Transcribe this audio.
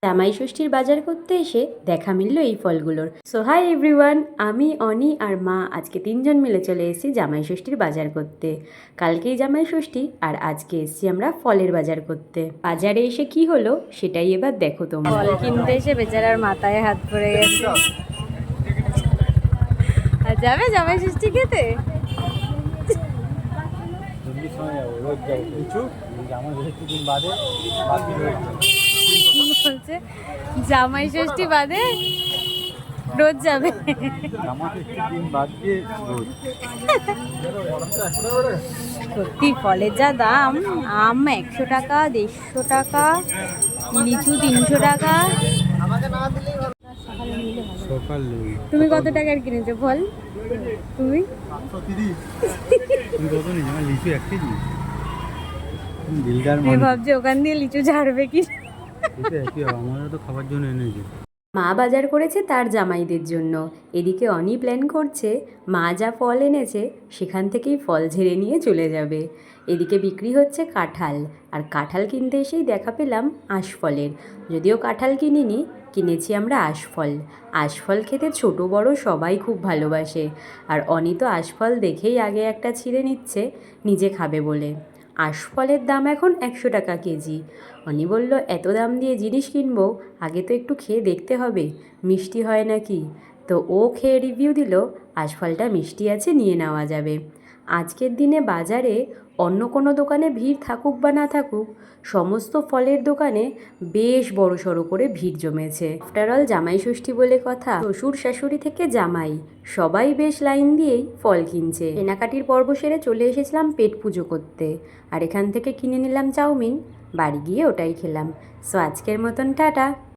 জামাই ষষ্ঠীর বাজার করতে এসে দেখা মিলল এই ফলগুলোর। সো হাই এভরিওয়ান, আমি অনি আর মা আজকে তিনজন মিলে চলে এসেছি জামাই ষষ্ঠীর বাজার করতে। কালকেই জামাই ষষ্ঠী আর আজকে এসেছি আমরা ফলের বাজার করতে। বাজারে এসে কি হলো সেটাই এবার দেখো তোমরা। ফল কিনতে এসে বেচারার মাথায় হাত পড়ে গেছে। আর যাবে জামাই ষষ্ঠী খেতে? বলছে জামাই ষষ্ঠী বাদে রোজ যাবে। সত্যি ফলের যা দাম, আম 100 টাকা, 150 টাকা, লিচু 300 টাকা। তুমি কত টাকার কিনেছো ফল? তুমি ভাবছি ওখান দিয়ে লিচু ছাড়বে কি? খাবার জন্য এনেছে। মা বাজার করেছে তার জামাইদের জন্য, এদিকে অনি প্ল্যান করছে মা যা ফল এনেছে সেখান থেকেই ফল ঝেড়ে নিয়ে চলে যাবে। এদিকে বিক্রি হচ্ছে কাঁঠাল, আর কাঁঠাল কিনতে এসেই দেখা পেলাম আশফলের। যদিও কাঁঠাল কিনিনি, কিনেছি আমরা আশফল। আশফল খেতে ছোট বড় সবাই খুব ভালোবাসে, আর অনি তো আশফল দেখেই আগে একটা ছিঁড়ে নিচ্ছে নিজে খাবে বলে। আশফলের দাম এখন 100 টাকা কেজি। অনি বলল এত দাম দিয়ে জিনিস কিনবো, আগে তো একটু খেয়ে দেখতে হবে মিষ্টি হয় নাকি। তো ও খেয়ে রিভিউ দিল আশফলটা মিষ্টি আছে, নিয়ে নেওয়া যাবে। আজকের দিনে বাজারে অন্য কোনো দোকানে ভিড় থাকুক বা না থাকুক, সমস্ত ফলের দোকানে বেশ বড়সড় করে ভিড় জমেছে। আফটারঅল জামাই ষষ্ঠী বলে কথা, শ্বশুর শাশুড়ি থেকে জামাই সবাই বেশ লাইন দিয়েই ফল কিনছে। কেনাকাটির পর্ব সেরে চলে এসেছিলাম পেট পুজো করতে, আর এখান থেকে কিনে নিলাম চাউমিন। বাড়ি গিয়ে ওটাই খেলাম। সো আজকের মতন টাটা।